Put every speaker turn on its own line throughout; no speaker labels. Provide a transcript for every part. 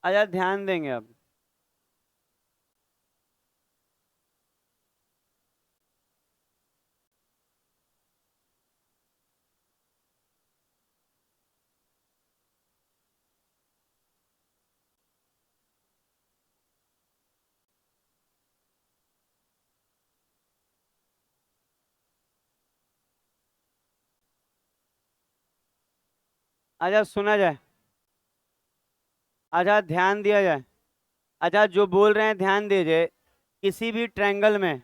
अच्छा ध्यान देंगे अब। अच्छा सुना जाए। अच्छा ध्यान दिया जाए। अच्छा जो बोल रहे हैं ध्यान दीजिए। किसी भी ट्रायंगल में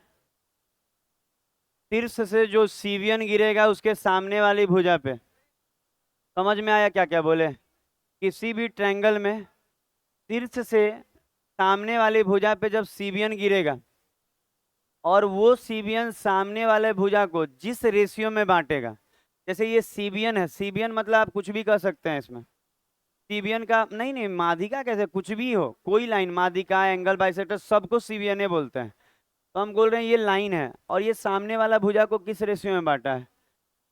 शीर्ष से जो सीवियन गिरेगा उसके सामने वाली भुजा पे। समझ में आया क्या क्या बोले? किसी भी ट्रायंगल में शीर्ष से सामने वाली भुजा पे जब सीवियन गिरेगा और वो सीबियन सामने वाले भुजा को जिस रेशियो में बांटेगा। जैसे ये सीबियन है, सीबियन मतलब आप कुछ भी कर सकते हैं इसमें। सीबियन का नहीं नहीं, माध्यिका कैसे, कुछ भी हो, कोई लाइन, माध्यिका, एंगल, बाइसेक्टर, सबको सीबियन ही बोलते हैं। तो हम बोल रहे हैं ये लाइन है और ये सामने वाला भुजा को किस रेशियो में बांटा है?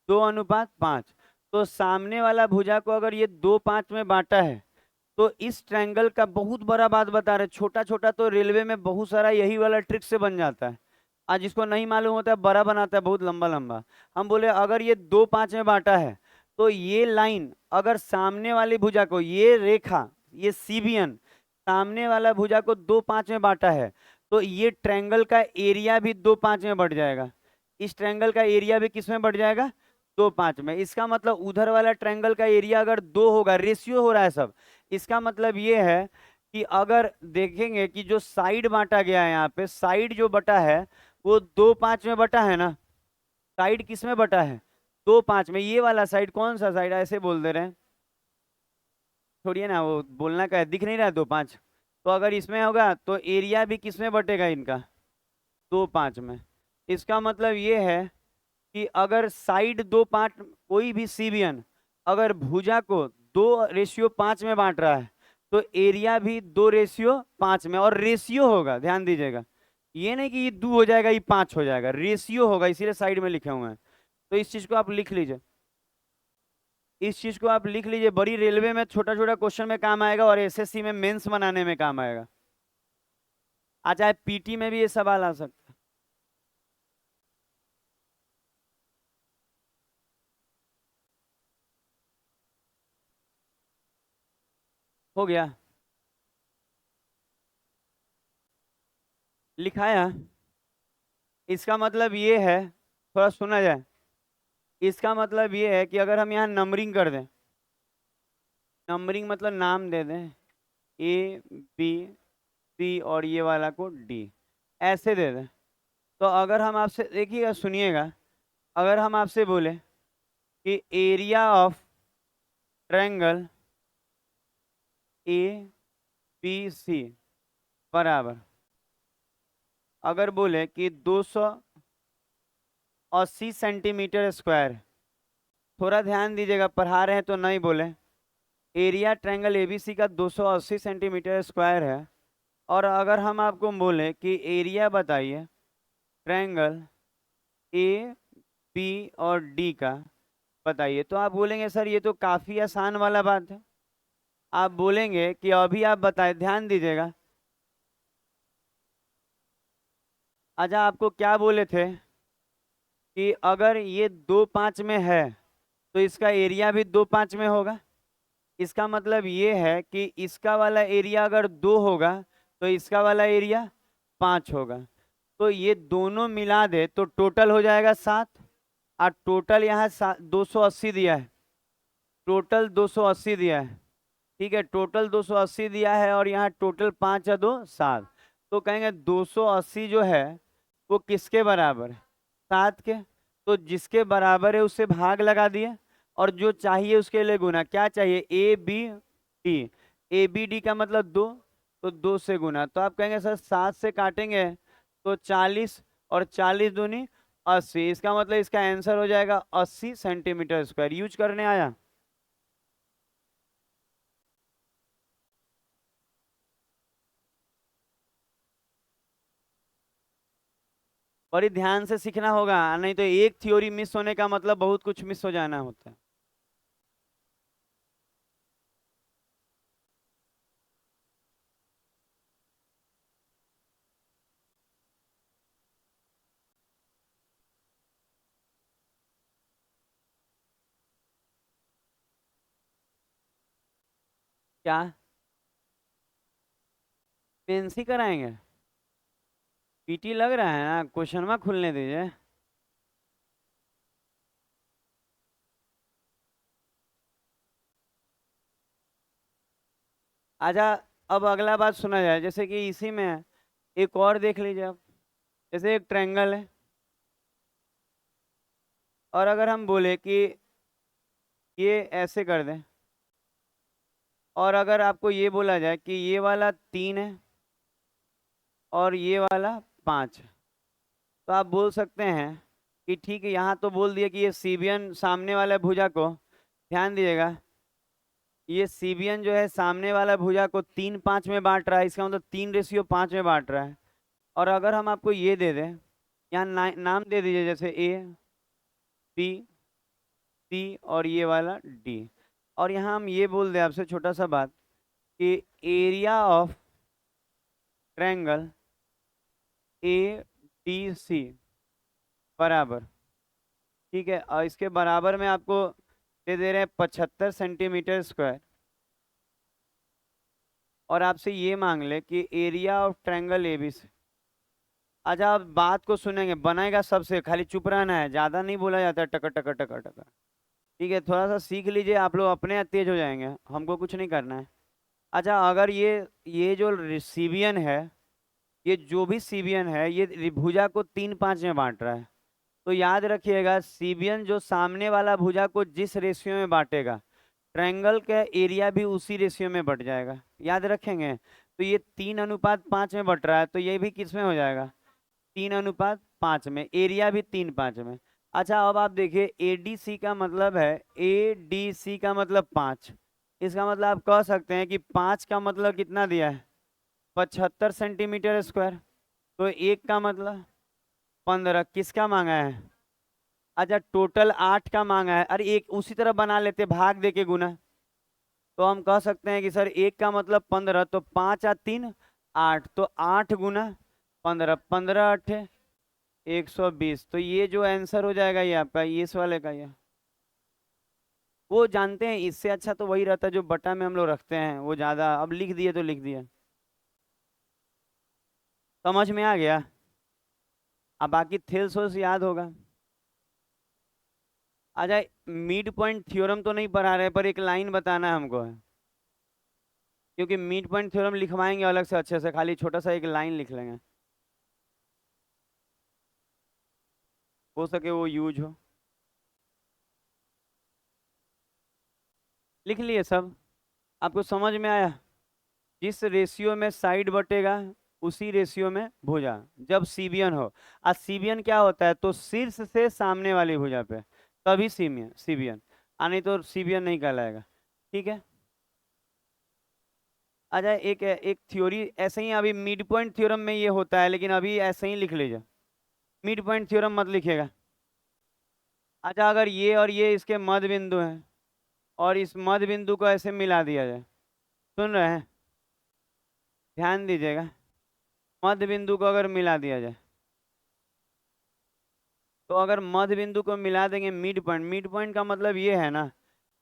2:5। तो सामने वाला भुजा को अगर ये 2:5 में बांटा है तो इस ट्रायंगल का बहुत बड़ा बात बता रहे, छोटा छोटा तो रेलवे में बहुत सारा यही वाला ट्रिक से बन जाता है। आज जिसको नहीं मालूम होता है बड़ा बनाता है बहुत लंबा लंबा। हम बोले अगर ये 2:5 में बांटा है तो ये लाइन अगर सामने वाली भुजा को, ये रेखा, ये सीबियन सामने वाला भुजा को 2:5 में बांटा है तो ये ट्रायंगल का एरिया भी 2:5 में बढ़ जाएगा। इस ट्रायंगल का एरिया भी किस में बढ़ जाएगा? 2:5 में। इसका मतलब उधर वाला ट्रायंगल का एरिया अगर 2 होगा, रेशियो हो रहा है सब। इसका मतलब ये है कि अगर देखेंगे कि जो साइड बांटा गया है यहाँ पे, साइड जो बटा है वो 2:5 में बटा है ना। साइड किस में बटा है? 2:5 में। ये वाला साइड कौन सा साइड, ऐसे बोल दे रहे हैं। छोड़िए ना, वो बोलना का है, दिख नहीं रहा है 2:5। तो अगर इसमें होगा तो एरिया भी किस में बटेगा इनका? 2:5 में। इसका मतलब ये है कि अगर साइड 2:5, कोई भी सीबियन अगर भुजा को 2:5 में बांट रहा है तो एरिया भी 2:5 में, और रेशियो होगा, ध्यान दीजिएगा। ये नहीं कि ये 2 हो जाएगा ये 5 हो जाएगा, रेशियो होगा, इसीलिए साइड में लिखे हुए हैं। तो इस चीज को आप लिख लीजिए। इस चीज को आप लिख लीजिए, बड़ी रेलवे में छोटा छोटा क्वेश्चन में काम आएगा और एसएससी में मेंस बनाने में काम आएगा। आ चाहे पीटी में भी ये सवाल आ सकता है। हो गया? लिखाया। इसका मतलब ये है, थोड़ा सुना जाए। इसका मतलब ये है कि अगर हम यहाँ नंबरिंग कर दें, नंबरिंग मतलब नाम दे दें, ए बी सी और ये वाला को डी, ऐसे दे दें। तो अगर हम आपसे, देखिएगा सुनिएगा, अगर हम आपसे बोले कि area of triangle A B C बराबर, अगर बोले कि 280 सेंटीमीटर स्क्वायर, थोड़ा ध्यान दीजिएगा, पढ़ा रहे हैं तो नहीं बोले। एरिया ट्रायंगल एबीसी का 280 सेंटीमीटर स्क्वायर है। और अगर हम आपको बोले कि एरिया बताइए ट्रायंगल ए बी और डी का बताइए, तो आप बोलेंगे सर ये तो काफी आसान वाला बात है। आप बोलेंगे कि अभी आप बताएं, ध्यान दीजिएगा। अच्छा आपको क्या बोले थे कि अगर ये 2:5 में है तो इसका एरिया भी 2:5 में होगा। इसका मतलब ये है कि इसका वाला एरिया अगर 2 होगा तो इसका वाला एरिया 5 होगा। तो ये दोनों मिला दे तो टोटल हो जाएगा 7। और टोटल यहाँ 280 दिया है, टोटल 280 दिया है। ठीक है, टोटल 280 दिया है और यहाँ टोटल 5 या 2 7। तो कहेंगे 280 जो है वो किसके बराबर है? 7 के। तो जिसके बराबर है उससे भाग लगा दिए और जो चाहिए उसके लिए गुना। क्या चाहिए? A B D. A B D का मतलब 2, तो 2 से गुना। तो आप कहेंगे सर 7 से काटेंगे तो 40, और 40 दूनी 80। इसका मतलब इसका आंसर हो जाएगा 80 सेंटीमीटर स्क्वायर। यूज करने आया? बड़ी ध्यान से सीखना होगा, नहीं तो एक थ्योरी मिस होने का मतलब बहुत कुछ मिस हो जाना होता है। क्या पेंसी कराएंगे? पीटी लग रहा है ना, क्वेश्चन में खुलने दीजिए। आजा, अब अगला बात सुना जाए, जैसे कि इसी में है, एक और देख लीजिए आप। जैसे एक ट्रायंगल है, और अगर हम बोले कि ये ऐसे कर दें, और अगर आपको ये बोला जाए कि ये वाला 3 है और ये वाला 5, तो आप बोल सकते हैं कि ठीक है, यहाँ तो बोल दिया कि ये सीबियन सामने वाला भुजा को, ध्यान दीजिएगा, ये सीबियन जो है सामने वाला भुजा को 3-5 में बांट रहा है, इसका मतलब 3:5 में बांट रहा है। और अगर हम आपको ये दे दें, यहाँ नाम दे दीजिए, जैसे ए, बी, सी और ये वाला डी, और यहाँ हम ये बोल दें आपसे छोटा सा बात कि area of triangle A D C बराबर, ठीक है, और इसके बराबर में आपको दे रहे हैं 75 सेंटीमीटर स्क्वायर, और आपसे ये मांग ले कि area of triangle A B C. अच्छा, आप बात को सुनेंगे, बनेगा सबसे, खाली चुप रहना है, ज्यादा नहीं बोला जाता है टकर टकर टकर टकर। ठीक है, थोड़ा सा सीख लीजिए, आप लोग अपने आप तेज हो जाएंगे, हमको कुछ नहीं करना है। अच्छा, अगर ये जो सीबियन है, ये जो भी सीबियन है, ये भुजा को 3-5 में बांट रहा है, तो याद रखिएगा, सीबियन जो सामने वाला भुजा को जिस रेशियो में बांटेगा, ट्रायंगल का एरिया भी उसी रेशियो में बढ़ जाएगा, याद रखेंगे। तो ये 3:5 में बढ़ रहा है, तो ये भी किस में हो जाएगा, 3:5 में, एरिया भी 3:5 में। अच्छा, अब आप देखिए, एडीसी का मतलब है, एडीसी का मतलब 5, इसका मतलब आप कह सकते हैं कि 5 का मतलब कितना दिया है, 75 सेंटीमीटर स्क्वायर, तो एक का मतलब 15, किसका मांगा है, अच्छा टोटल 8 का मांगा है, अरे एक उसी तरह बना लेते, भाग दे के गुना, तो हम कह सकते हैं कि सर एक का मतलब 15, तो 5 और 3 8, तो 8 गुना 15, 15 × 8 120, तो ये जो आंसर हो जाएगा ये आपका, ये इस वाले का, ये वो जानते हैं, इससे अच्छा तो वही रहता है जो बटा में हम लोग रखते हैं, वो ज्यादा, अब लिख दिए तो लिख दिए, समझ में आ गया। अब बाकी थेल्स होल्स याद होगा। अच्छा, मिड पॉइंट थ्योरम तो नहीं पढ़ा रहे, पर एक लाइन बताना है हमको, क्योंकि मिड पॉइंट थ्योरम लिखवाएंगे अलग से अच्छे से, खाली छोटा सा एक लाइन लिख लेंगे, हो सके वो यूज हो। लिख लिए सब, आपको समझ में आया? जिस रेशियो में साइड बटेगा, उसी रेशियो में भुजा, जब सीबियन हो। आज सीबियन क्या होता है, तो शीर्ष से सामने वाली भुजा पे, तभी सीबियन सीबियन, नहीं तो सीबियन नहीं कहलाएगा। ठीक है, अच्छा, एक एक थ्योरी ऐसे ही, अभी मिड पॉइंट थ्योरम में ये होता है, लेकिन अभी ऐसे ही लिख लीजिए, मिड पॉइंट थ्योरम मत लिखिएगा। अच्छा, अगर ये और ये इसके मध्य बिंदु हैं, और इस मध्य बिंदु को ऐसे मिला दिया जाए, सुन रहे हैं, ध्यान दीजिएगा, मध्य बिंदु को अगर मिला दिया जाए, तो अगर मध्य बिंदु को मिला देंगे मिड पॉइंट, मिड पॉइंट का मतलब ये है ना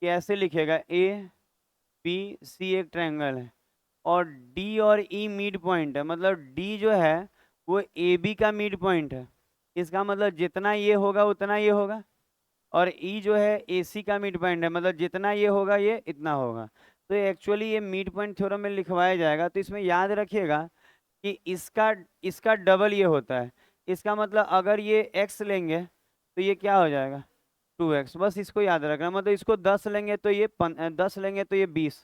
कि ऐसे लिखेगा, ए बी सी एक ट्रायंगल है, और डी और ई मिड पॉइंट है, मतलब डी जो है वो ए बी का मिड पॉइंट है, इसका मतलब जितना ये होगा उतना ये होगा, और ई जो है ए सी का मिड पॉइंट है, मतलब जितना ये होगा ये इतना होगा। तो एक्चुअली ये मिड पॉइंट थ्योरम में लिखवाया जाएगा, तो इसमें याद रखिएगा कि इसका इसका डबल ये होता है, इसका मतलब अगर ये x लेंगे तो ये क्या हो जाएगा, 2x, बस इसको याद रखना, मतलब इसको 10 लेंगे तो ये 10 लेंगे तो ये 20,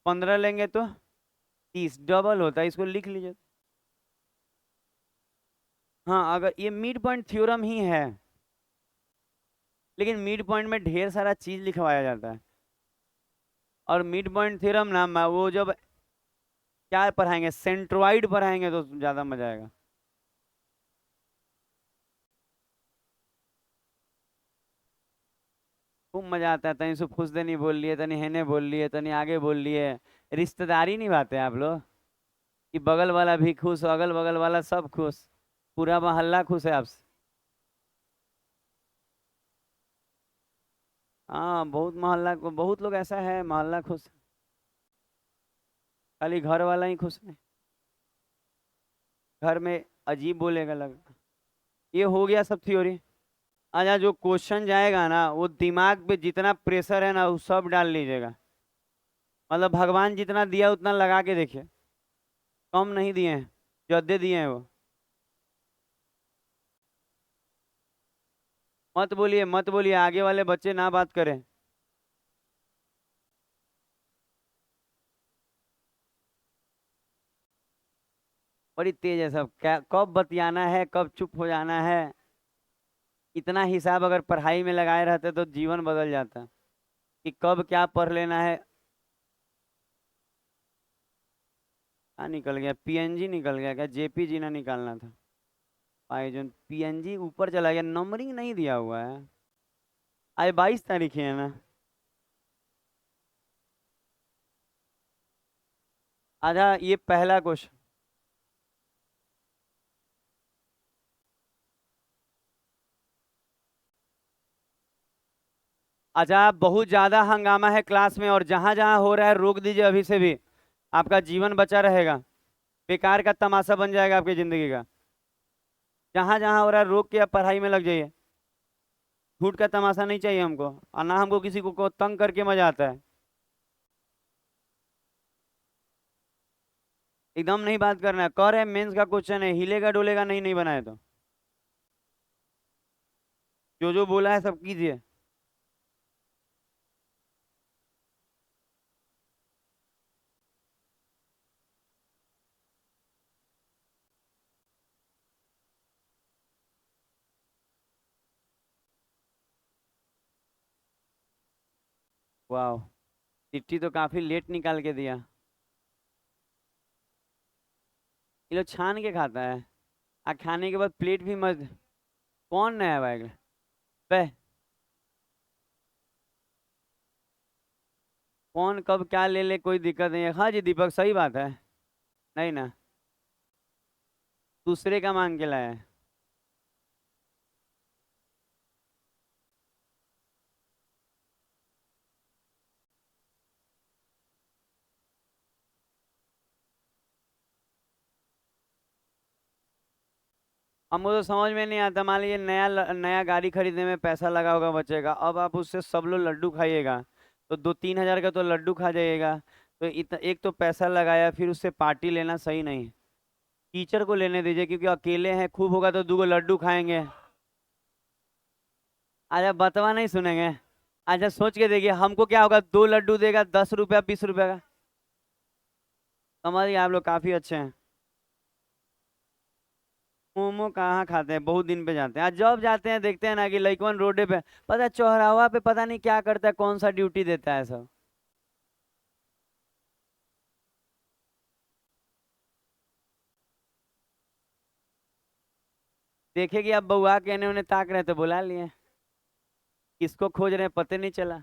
15 लेंगे तो 30, डबल होता है, इसको लिख लीजिए। हाँ, अगर ये मिड पॉइंट थ्योरम ही है, लेकिन मिड पॉइंट में ढेर सारा चीज लिखवाया जाता है, और मिड पॉइंट थ्योरम ना वो जब क्या पढ़ाएंगे, सेंट्रोइड पढ़ाएंगे तो ज्यादा मजा आएगा। खूब मजा आता है, तनी सु फुस देनी बोल लिए, तनी हेने बोल लिए, तनी आगे बोल लिए, रिश्तेदारी निभाते हैं आप लोग, कि बगल वाला भी खुश, अगल बगल वाला सब खुश, पूरा मोहल्ला खुश है आपसे। हाँ, बहुत मोहल्ला को बहुत लोग ऐसा है, मोहल्ला खुश, खाली घर वाला ही खुश नहीं, घर में अजीब बोलेगा लगता। ये हो गया सब थ्योरी। अच्छा, जो क्वेश्चन जाएगा ना वो दिमाग पे जितना प्रेशर है ना वो सब डाल लीजिएगा। मतलब भगवान जितना दिया उतना लगा के देखिए, कम नहीं दिए हैं, ज्यादा दिए हैं वो। मत बोलिए मत बोलिए, आगे वाले बच्चे ना बात करें। बड़ी तेज है सब, क्या कब बतियाना है कब चुप हो जाना है। इतना हिसाब अगर पढ़ाई में लगाए रहते तो जीवन बदल जाता, कि कब क्या पढ़ लेना है। क्या निकल गया, पीएनजी निकल गया क्या, जेपीजी ना निकालना था। पाइजन पीएनजी ऊपर चला गया, नंबरिंग नहीं दिया हुआ है। आज 22 तारीख है ना। आजा, ये पहला क्वेश्चन। अच्छा, बहुत ज्यादा हंगामा है क्लास में और जहां जहां हो रहा है रोक दीजिए अभी से भी, आपका जीवन बचा रहेगा। बेकार का तमाशा बन जाएगा आपकी जिंदगी का। जहां जहां हो रहा है रोक के आप पढ़ाई में लग जाइए। झूठ का तमाशा नहीं चाहिए हमको, और ना हमको किसी को तंग करके मजा आता है। एकदम नहीं बात करना है, कह रहे हैं मेंस का क्वेश्चन है, हिलेगा डोलेगा नहीं, नहीं बनाए तो जो जो बोला है सब कीजिए। वाह, चिट्ठी तो काफी लेट निकाल के दिया। ये लोग छान के खाता है, आ खाने के बाद प्लेट भी मत। कौन नया बैग बे, कौन कब क्या ले ले कोई दिक्कत नहीं है। हाँ जी दीपक, सही बात है। नहीं ना, दूसरे का मांग के लाया है। अब मुझे तो समझ में नहीं आता, मान लीजिए नया नया गाड़ी खरीदने में पैसा लगा होगा बच्चे का, अब आप उससे सब लोग लड्डू खाइएगा तो 2-3 हजार का तो लड्डू खा जाइएगा। तो एक तो पैसा लगाया, फिर उससे पार्टी लेना सही नहीं। टीचर को लेने दीजिए, क्योंकि अकेले हैं, खूब होगा तो 2 गो लड्डू खाएंगे। अच्छा, बतवा नहीं सुनेंगे। अच्छा, सोच के देखिए हमको क्या होगा, 2 लड्डू देगा 10 रुपया 20 रुपया का। समझिए, आप लोग काफी अच्छे हैं। मोमो कहाँ खाते हैं, बहुत दिन पे जाते हैं। आज जब जाते हैं देखते हैं ना कि लइकवन रोडे पे, पता है चौराहा पे पता नहीं क्या करता है, कौन सा ड्यूटी देता है सब। देखे कि आप बउआ के उन्हें ताक रहे तो बुला लिए, किसको खोज रहे हैं पता नहीं चला।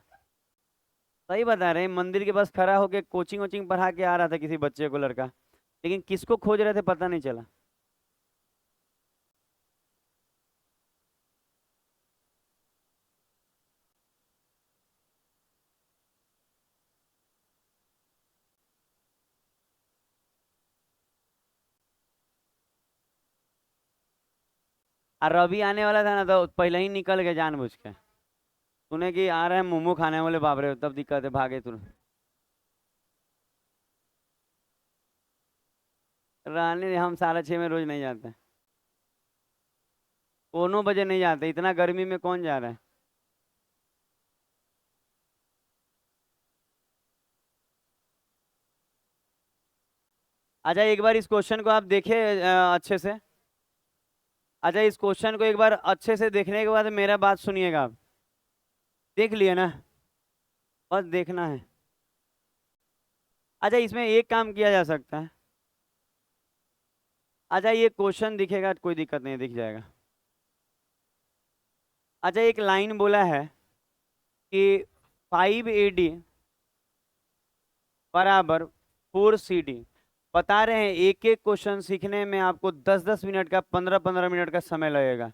सही बता रहे हैं, मंदिर के पास खड़ा होके कोचिंग वोचिंग पढ़ा के आ रहा था किसी बच्चे को, लड़का, लेकिन किसको खोज रहे थे पता नहीं चला। और रवि आने वाला था ना तो पहले ही निकल गए जानबूझ के। सुने कि आ रहे हैं मोमो खाने वाले, बाप रे तब दिक्कत है, भागे तुरंत। रहने दे, हम 6:30 में रोज नहीं जाते। कोनो बजे नहीं जाते, इतना गर्मी में कौन जा रहा है। अच्छा, एक बार इस क्वेश्चन को आप देखे अच्छे से। अच्छा, इस क्वेश्चन को एक बार अच्छे से देखने के बाद मेरा बात सुनिएगा आप। देख लिए ना, बस देखना है। अच्छा, इसमें एक काम किया जा सकता है। अच्छा, ये क्वेश्चन दिखेगा, कोई दिक्कत नहीं, दिख जाएगा। अच्छा, एक लाइन बोला है कि 5 AD बराबर 4 CD। बता रहे हैं एक एक क्वेश्चन सीखने में आपको 10-10 मिनट का, 15-15 मिनट का समय लगेगा।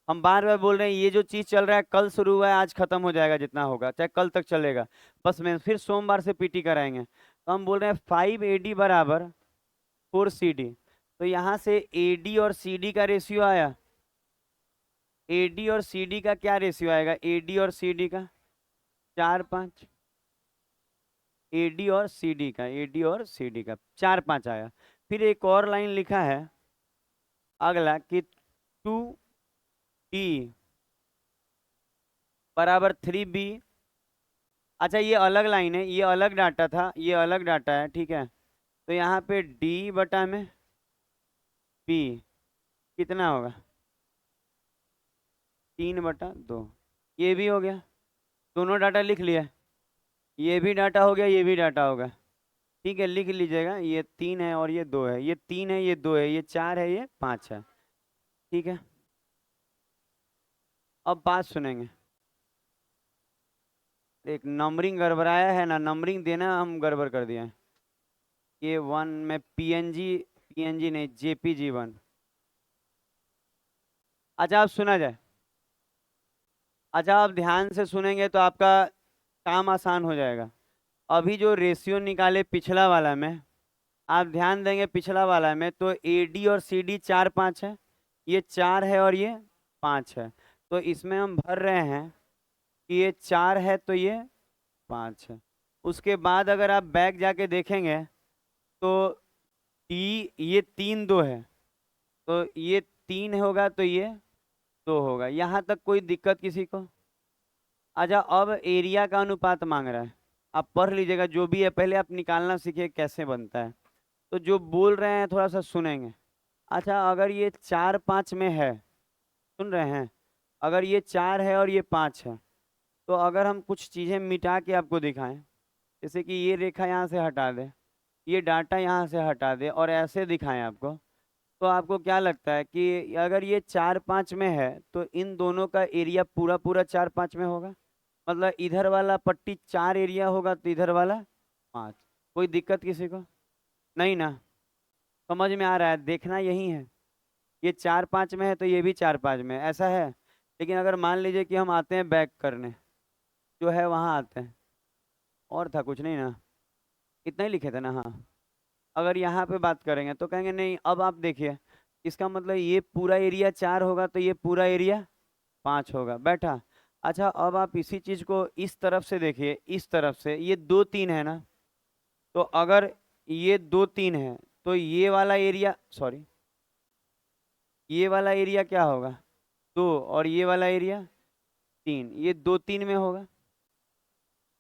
हम बार बार बोल रहे हैं ये जो चीज चल रहा है कल शुरू हुआ है आज खत्म हो जाएगा, जितना होगा चाहे कल तक चलेगा, बस मैं फिर सोमवार से पीटी कराएंगे। तो हम बोल रहे हैं 5 AD बराबर 4 CD। तो यहाँ से AD और CD का रेशियो आया, AD और CD का क्या रेशियो आएगा, AD और CD का 4 5, AD और CD का, AD और CD का 4 5 आया। फिर एक और लाइन लिखा है अगला कि 2D बराबर 3B। अच्छा ये अलग लाइन है, ये अलग डाटा था, ये अलग डाटा है, ठीक है। तो यहाँ पे D बटा में B कितना होगा, 3/2। ये भी हो गया, दोनों डाटा लिख लिया, ये भी डाटा हो गया, ये भी डाटा होगा, ठीक है। लिख लीजिएगा, ये 3 है और ये 2 है, ये 3 है ये 2 है, ये 4 है ये 5 है, ठीक है। अब बात सुनेंगे, एक नंबरिंग गड़बड़ाया है ना, नंबरिंग देना हम गड़बड़ कर दिए हैं। ये 1 में PNG नहीं JPG 1। अच्छा आप सुना जाए, अच्छा आप ध्यान से सुनेंगे तो आपका काम आसान हो जाएगा। अभी जो रेशियो निकाले पिछला वाला में, आप ध्यान देंगे पिछला वाला में तो AD और CD 4 5 है, ये 4 है और ये 5 है। तो इसमें हम भर रहे हैं कि ये 4 है तो ये 5 है। उसके बाद अगर आप बैक जाके देखेंगे तो ये 3 2 है, तो ये 3 होगा तो ये 2 होगा। यहाँ तक कोई दिक्कत किसी को? अच्छा अब एरिया का अनुपात मांग रहा है, आप पढ़ लीजिएगा जो भी है, पहले आप निकालना सीखिए कैसे बनता है। तो जो बोल रहे हैं थोड़ा सा सुनेंगे। अच्छा अगर ये 4 5 में है, सुन रहे हैं, अगर ये 4 है और ये 5 है, तो अगर हम कुछ चीज़ें मिटा के आपको दिखाएं, जैसे कि ये रेखा यहाँ से हटा दे, ये डाटा यहाँ से हटा दे और ऐसे दिखाएं आपको, तो आपको क्या लगता है कि अगर ये 4 5 में है तो इन दोनों का एरिया पूरा पूरा 4 5 में होगा? मतलब इधर वाला पट्टी 4 एरिया होगा तो इधर वाला 5। कोई दिक्कत किसी को? नहीं ना? समझ में आ रहा है, देखना यही है। ये 4 5 में है तो ये भी 4 5 में है, ऐसा है। लेकिन अगर मान लीजिए कि हम आते हैं बैक करने, जो है वहाँ आते हैं, और था कुछ नहीं ना, इतना ही लिखे थे ना, हाँ। अगर यहाँ पे बात करेंगे तो कहेंगे नहीं, अब आप देखिए, इसका मतलब ये पूरा एरिया 4 होगा तो ये पूरा एरिया 5 होगा, बैठा। अच्छा अब आप इसी चीज को इस तरफ से देखिए, इस तरफ से ये 2 3 है ना, तो अगर ये 2 3 है तो ये वाला एरिया, सॉरी, ये वाला एरिया क्या होगा, 2, और ये वाला एरिया 3, ये 2 3 में होगा।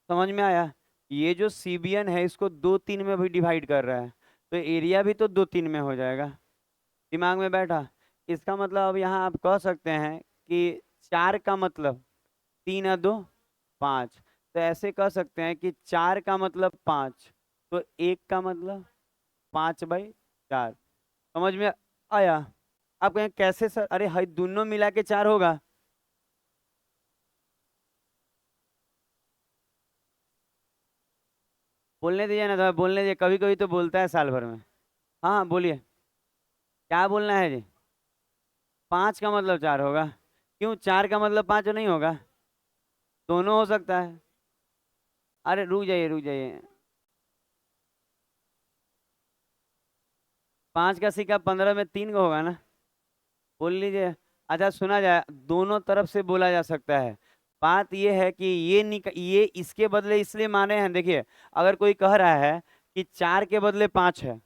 समझ में आया? ये जो CBN है इसको 2 3 में भी डिवाइड कर रहा है, तो एरिया भी तो 2 3 में हो जाएगा। दिमाग में बैठा? इसका मतलब अब यहाँ आप कह सकते हैं कि 4 का मतलब 3 और 2 5, तो ऐसे कह सकते हैं कि 4 का मतलब 5, तो 1 का मतलब 5/4। समझ में आया? आप कहें कैसे सर, अरे हाई दोनों मिला के 4 होगा। बोलने दीजिए ना, तो बोलने दीजिए, कभी कभी तो बोलता है साल भर में। हाँ हाँ बोलिए, क्या बोलना है जी? 5 का मतलब 4 होगा, क्यों 4 का मतलब 5 नहीं होगा? दोनों हो सकता है। अरे रुक जाइए रुक जाइए, 5 का सिक्का 15 में 3 का होगा ना, बोल लीजिए। अच्छा सुना जाए, दोनों तरफ से बोला जा सकता है। बात ये है कि ये इसके बदले इसलिए माने हैं, देखिए, अगर कोई कह रहा है कि 4 के बदले 5 है,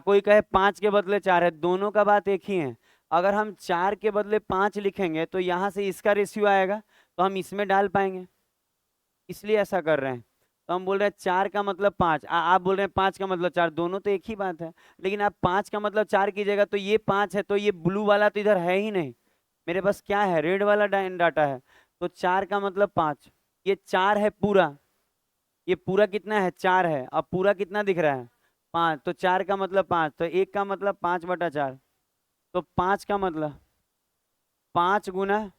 कोई कहे 5 के बदले 4 है, दोनों का बात एक ही है। अगर हम 4 के बदले 5 लिखेंगे तो यहाँ से इसका रेशियो आएगा, तो हम इसमें डाल पाएंगे, इसलिए ऐसा कर रहे हैं। तो हम बोल रहे हैं 4 का मतलब 5, आप बोल रहे हैं 5 का मतलब 4, दोनों तो एक ही बात है। लेकिन आप 5 का मतलब 4 कीजिएगा तो ये 5 है, तो ये ब्लू वाला तो इधर है ही नहीं, मेरे पास क्या है, रेड वाला डाटा है। तो 4 का मतलब 5, ये 4 है पूरा, ये पूरा कितना है, 4 है, अब पूरा कितना दिख रहा है, 5, तो 4 का मतलब 5, तो 1 का मतलब 5/4, तो 5 का मतलब 5 ×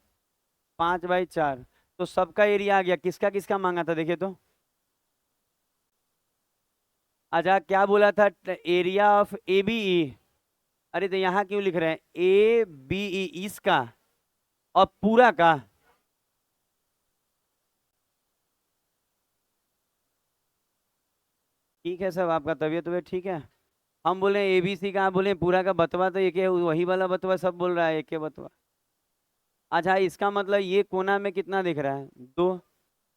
5/4, तो सबका एरिया आ गया। किसका किसका मांगा था देखिए तो? अच्छा क्या बोला था, एरिया ऑफ ABE? अरे तो यहाँ क्यों लिख रहे हैं ABE, इसका और पूरा का ठीक है सब, आपका तबीयत तबीयत ठीक है। हम बोले ABC का, आप बोले पूरा का बतवा, तो एक है वही वाला बतवा सब बोल रहा है, एक है बतवा। अच्छा, इसका मतलब ये कोना में कितना दिख रहा है? दो।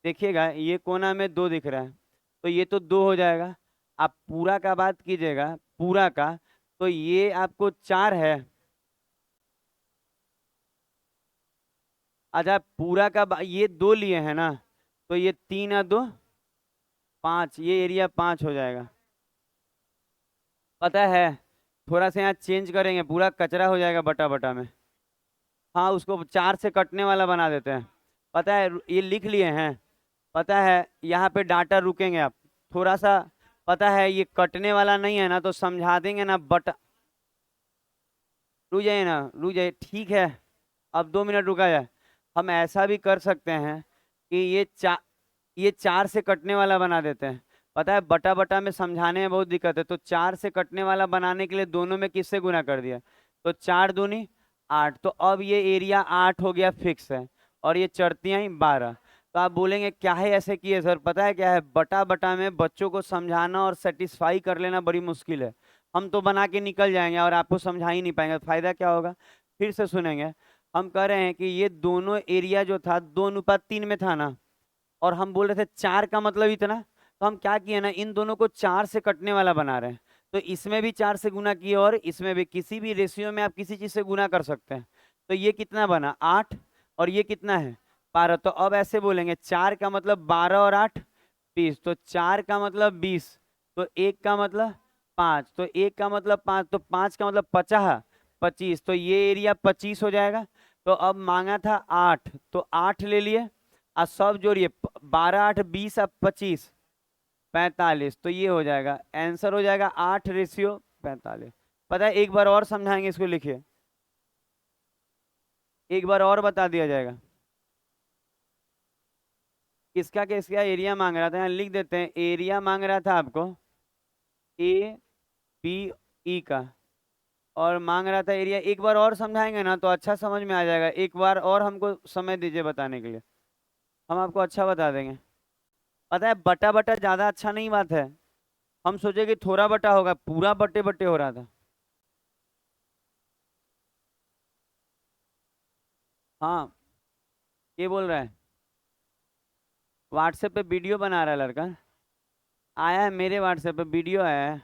देखिएगा ये कोना में दो दिख रहा है, तो ये तो दो हो जाएगा। आप पूरा का बात कीजिएगा, पूरा का, तो ये आपको चार है। अच्छा, पूरा का ये दो लिए है ना, तो ये तीन या दो पाँच, ये एरिया पाँच हो जाएगा। पता है, थोड़ा सा यहाँ चेंज करेंगे, पूरा कचरा हो जाएगा बटा बटा में। हाँ, उसको चार से कटने वाला बना देते हैं। पता है, ये लिख लिए हैं। पता है, यहाँ पे डाटा रुकेंगे आप थोड़ा सा। पता है, ये कटने वाला नहीं है ना, तो समझा देंगे ना बट। रुक जाइए ना, रुक जाइए, ठीक है। अब 2 मिनट रुका जाए। हम ऐसा भी कर सकते हैं कि ये चार से कटने वाला बना देते हैं। पता है, बटा बटा में समझाने में बहुत दिक्कत है, तो चार से कटने वाला बनाने के लिए दोनों में किससे गुना कर दिया? तो चार दूनी आठ, तो अब ये एरिया आठ हो गया, फिक्स है। और ये चढ़तियाँ ही 12। तो आप बोलेंगे क्या है ऐसे किए सर? पता है क्या है, बटा बटा में बच्चों को समझाना और सेटिस्फाई कर लेना बड़ी मुश्किल है। हम तो बना के निकल जाएंगे और आपको समझा ही नहीं पाएंगे, फायदा क्या होगा? फिर से सुनेंगे। हम कह रहे हैं कि ये दोनों एरिया जो था 2:3 में था ना, और हम बोल रहे थे चार का मतलब इतना। तो हम क्या किए ना, इन दोनों को चार से कटने वाला बना रहे हैं। तो इसमें भी चार से गुना किए, और इसमें भी, किसी भी रेशियो में आप किसी चीज से गुना कर सकते हैं। तो ये कितना बना? आठ। और ये कितना है? 12। तो अब ऐसे बोलेंगे, चार का मतलब 12 और आठ 20, तो चार का मतलब 20, तो एक का मतलब पाँच, तो एक का मतलब पाँच, तो पाँच का मतलब 50, 25, तो ये एरिया 25 हो जाएगा। तो अब मांगा था आठ, तो आठ ले लिए। और सब जोड़िए, 12 8 20 अब 25, 45, तो ये हो जाएगा, आंसर हो जाएगा 8:45। पता है, एक बार और समझाएंगे, इसको लिखिए, एक बार और बता दिया जाएगा। किसका किसका एरिया मांग रहा था, यहाँ लिख देते हैं। एरिया मांग रहा था आपको ABE का, और मांग रहा था एरिया। एक बार और समझाएंगे ना तो अच्छा समझ में आ जाएगा, एक बार और हमको समय दीजिए बताने के लिए, हम आपको अच्छा बता देंगे। पता है, बटा बटा ज्यादा अच्छा नहीं बात है। हम सोचे कि थोड़ा बटा होगा, पूरा बटे बटे हो रहा था। हाँ, ये बोल रहा है, व्हाट्सएप पे वीडियो बना रहा है लड़का। आया है मेरे व्हाट्सएप पे वीडियो आया है।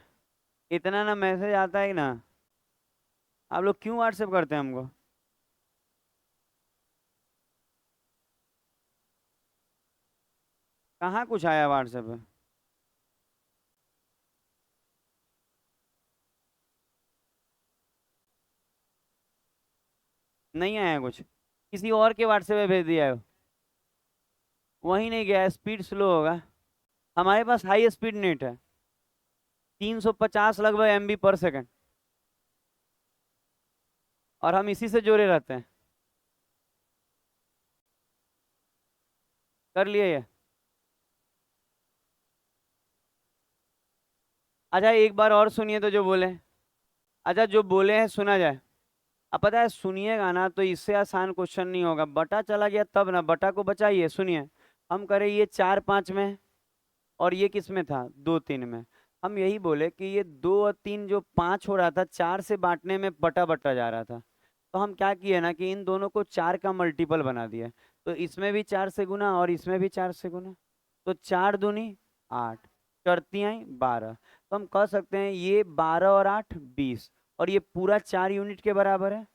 इतना ना मैसेज आता है ना। आप लोग क्यों व्हाट्सएप करते हैं हमको? कहाँ कुछ आया व्हाट्सएप पे? नहीं आया कुछ। किसी और के व्हाट्सएप पे भेज दिया है। वही नहीं गया, स्पीड स्लो होगा। हमारे पास हाई स्पीड नेट है, 350 लगभग MB/सेकंड, और हम इसी से जुड़े रहते हैं। कर लिए ये? अच्छा, एक बार और सुनिए तो जो बोले। अच्छा, जो बोले हैं सुना जाए। अब पता है, सुनिएगा ना तो इससे आसान क्वेश्चन नहीं होगा, बटा चला गया तब ना, बटा को बचाइए, सुनिए। हम करें ये 4 5 में, और ये किस में था? 2 3 में। हम यही बोले कि ये 2 और 3 जो 5 हो रहा था, चार से बांटने में बटा बटा जा रहा था। तो हम क्या किए ना कि इन दोनों को चार का मल्टीपल बना दिया। तो इसमें भी चार से गुना और इसमें भी चार से गुना, तो चार दूनी आठ, चढ़तियाँ 12। तो हम कह सकते हैं ये 12 और 8 20, और ये पूरा 4 यूनिट के बराबर है।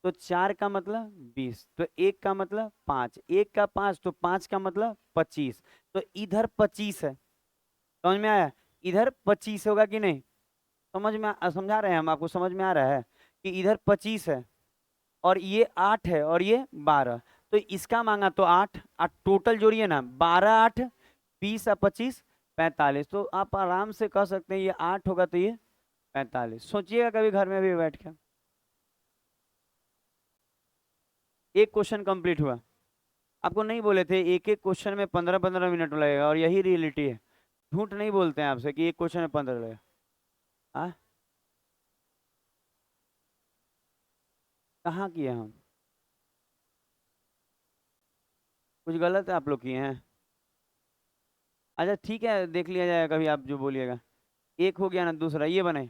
तो चार का मतलब 20, तो एक का मतलब पाँच, एक का पाँच, तो पाँच का मतलब 25। तो इधर 25 है। समझ में आया? इधर 25 होगा कि नहीं? समझा रहे हैं हम आपको, समझ में आ रहा है कि इधर 25 है, और ये 8 है, और ये 12। तो इसका मांगा तो आठ, आठ टोटल जोड़िए ना, 12 8 20 और 25, 45। तो आप आराम से कह सकते हैं ये 8 होगा, तो ये 45। सोचिएगा कभी घर में भी बैठ के। एक क्वेश्चन कंप्लीट हुआ। आपको नहीं बोले थे एक एक क्वेश्चन में 15 15 मिनट लगेगा, और यही रियलिटी है। झूठ नहीं बोलते हैं आपसे कि एक क्वेश्चन में 15 लगेगा। हाँ, कहाँ किए हम? कुछ गलत है आप लोग किए हैं? अच्छा ठीक है, देख लिया जाएगा कभी, आप जो बोलिएगा। एक हो गया ना, दूसरा ये बने।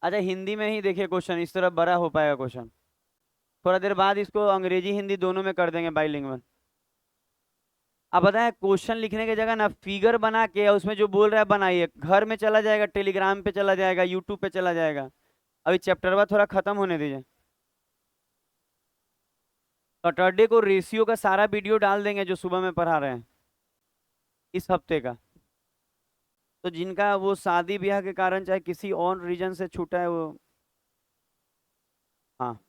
अच्छा हिंदी में ही देखिए क्वेश्चन, इस तरह बड़ा हो पाएगा क्वेश्चन। थोड़ा देर बाद इसको अंग्रेजी हिंदी दोनों में कर देंगे बाइलिंगुअल। अब बताएं, क्वेश्चन लिखने की जगह ना फिगर बना के और उसमें जो बोल रहा है बनाइए, घर में चला जाएगा, टेलीग्राम पे चला जाएगा, यूट्यूब पे चला जाएगा। अभी चैप्टर बाद थोड़ा खत्म होने दीजिए। सैटरडे को रेशियो का सारा वीडियो डाल देंगे जो सुबह में पढ़ा रहे हैं इस हफ्ते का। तो जिनका वो शादी ब्याह के कारण चाहे किसी और रीजन से छूटा है वो। हाँ।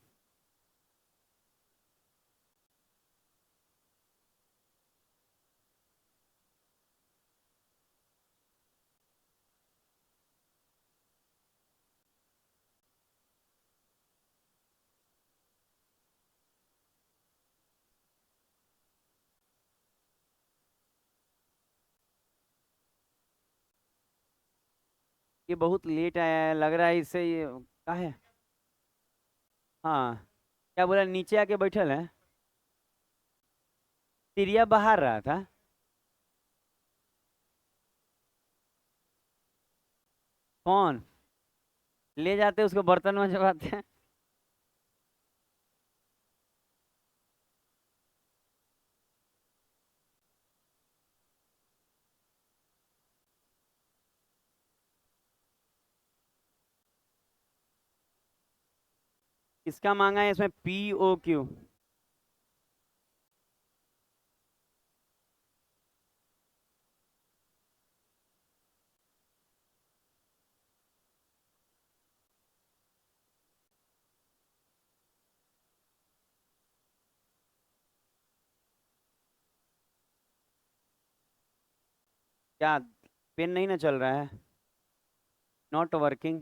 ये बहुत लेट आया है, लग रहा है इससे ये क्या है। हाँ। क्या बोला, नीचे आके बैठल है? तिरिया बाहर रहा था। कौन? ले जाते उसको बर्तन में जमाते हैं। किसका मांगा है इसमें, POQ? क्या पेन नहीं ना चल रहा है? Not working?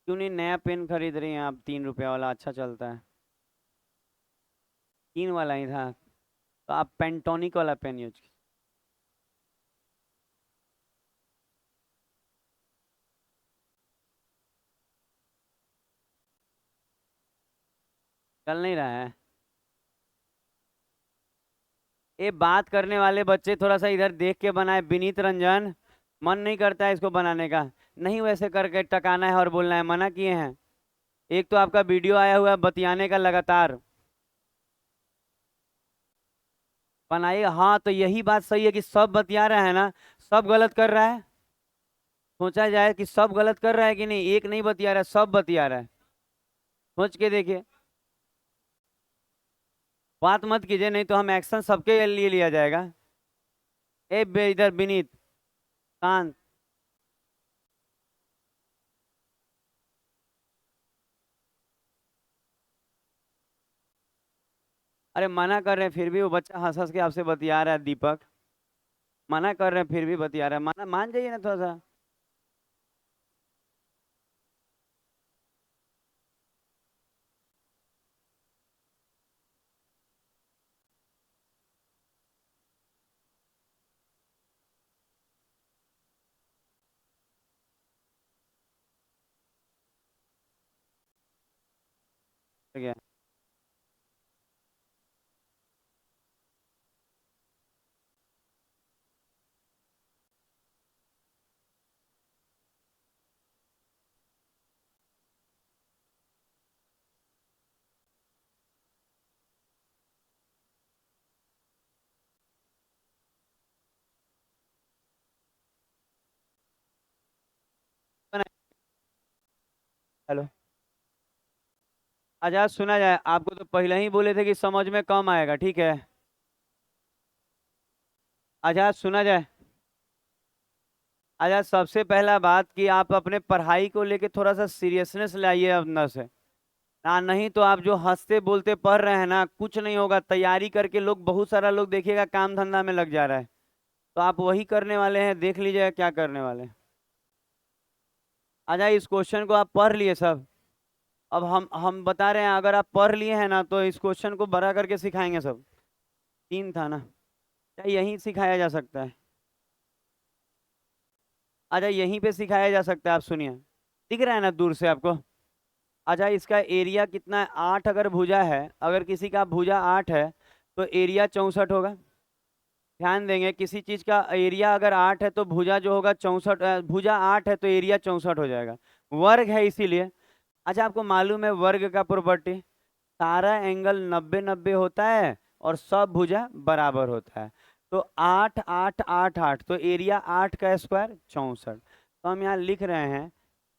क्यों नहीं नया पेन खरीद रही हैं आप? 3 रुपया वाला अच्छा चलता है। 3 वाला ही था। तो आप पेंटोनिक वाला पेन यूज। चल नहीं रहा है? ये बात करने वाले बच्चे थोड़ा सा इधर देख के बनाए, विनीत रंजन। मन नहीं करता है इसको बनाने का। नहीं वैसे करके टकाना है और बोलना है, मना किए हैं। एक तो आपका वीडियो आया हुआ है बतियाने का लगातार। बनाइए, हाँ तो यही बात सही है कि सब बतिया रहा है ना। सब गलत कर रहा है। सोचा जाए कि सब गलत कर रहा है कि नहीं, एक नहीं बतिया रहा है, सब बतिया रहा है। सोच के देखिए। बात मत कीजिए, नहीं तो हम एक्शन सबके लिए लिया जाएगा। इधर विनीत, शांत। अरे मना कर रहे हैं फिर भी वो बच्चा हंस हंस के आपसे बतिया रहा है, दीपक। मना कर रहे हैं फिर भी बतिया रहा है, माना मान जाइए ना थोड़ा सा। ठीक है। हेलो। आजाद सुना जाए, आपको तो पहले ही बोले थे कि समझ में कम आएगा, ठीक है। आजाद सुना जाए। आजाद सबसे पहला बात कि आप अपने पढ़ाई को लेके थोड़ा सा सीरियसनेस लाइए अंदर से। ना नहीं तो आप जो हंसते बोलते पढ़ रहे हैं ना, कुछ नहीं होगा। तैयारी करके लोग, बहुत सारा लोग देखिएगा काम धंधा में लग जा रहा है। तो आप वही करने वाले हैं, देख लीजिएगा क्या करने वाले हैं। आजा, इस क्वेश्चन को आप पढ़ लिए सब। अब हम बता रहे हैं, अगर आप पढ़ लिए हैं ना तो इस क्वेश्चन को बड़ा करके सिखाएंगे सब। 3 था ना? क्या यहीं सिखाया जा सकता है? आजा, यहीं पे सिखाया जा सकता है, आप सुनिए। दिख रहा है ना दूर से आपको? अच्छा इसका एरिया कितना है? 8 अगर भुजा है, अगर किसी का भुजा 8 है तो एरिया 64 होगा। ध्यान देंगे, किसी चीज का एरिया अगर 8 है तो भुजा जो होगा 64, भुजा 8 है तो एरिया 64 हो जाएगा। वर्ग है इसीलिए। अच्छा आपको मालूम है वर्ग का प्रॉपर्टी, सारा एंगल 90-90 होता है और सब भुजा बराबर होता है। तो 8 8 8 8, तो एरिया 8 का स्क्वायर 64। तो हम यहाँ लिख रहे हैं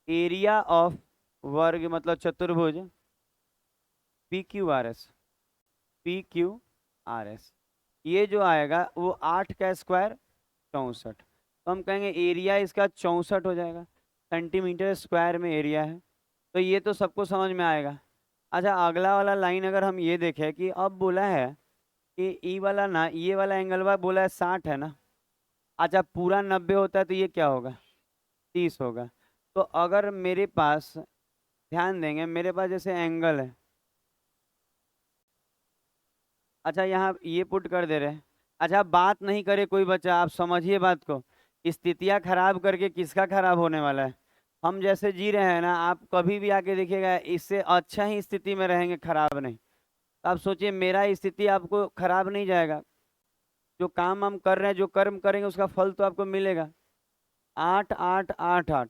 एरिया ऑफ वर्ग मतलब चतुर्भुज P Q R S, P Q R S, ये जो आएगा वो 8 का स्क्वायर 64। तो हम कहेंगे एरिया इसका 64 हो जाएगा, सेंटीमीटर स्क्वायर में एरिया है। तो ये तो सबको समझ में आएगा। अच्छा अगला वाला लाइन अगर हम ये देखें कि अब बोला है कि ई वाला ना, ये वाला एंगल वाला बोला है 60 है ना। अच्छा पूरा 90 होता है तो ये क्या होगा? 30 होगा। तो अगर मेरे पास, ध्यान देंगे मेरे पास जैसे एंगल है, अच्छा यहाँ ये पुट कर दे रहे हैं। अच्छा बात नहीं करे कोई बच्चा, आप समझिए बात को। स्थितियां खराब करके किसका खराब होने वाला है? हम जैसे जी रहे हैं ना, आप कभी भी आके देखिएगा इससे अच्छा ही स्थिति में रहेंगे, खराब नहीं। तो आप सोचिए मेरा स्थिति आपको खराब नहीं जाएगा, जो काम हम कर रहे हैं, जो कर्म करेंगे उसका फल तो आपको मिलेगा। 8 8 8 8,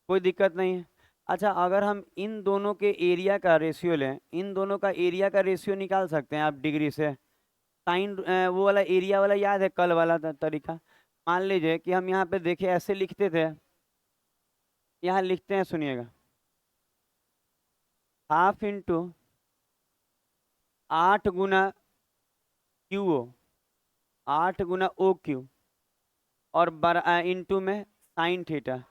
कोई दिक्कत नहीं है। अच्छा अगर हम इन दोनों के एरिया का रेशियो लें, इन दोनों का एरिया का रेशियो निकाल सकते हैं आप डिग्री से। साइन वो वाला एरिया वाला याद है कल वाला तरीका? मान लीजिए कि हम यहाँ पे देखे ऐसे लिखते थे, यहाँ लिखते हैं सुनिएगा, हाफ इंटू 8 गुना क्यू ओ, 8 गुना ओ क्यू, और इंटू में साइन थीटा।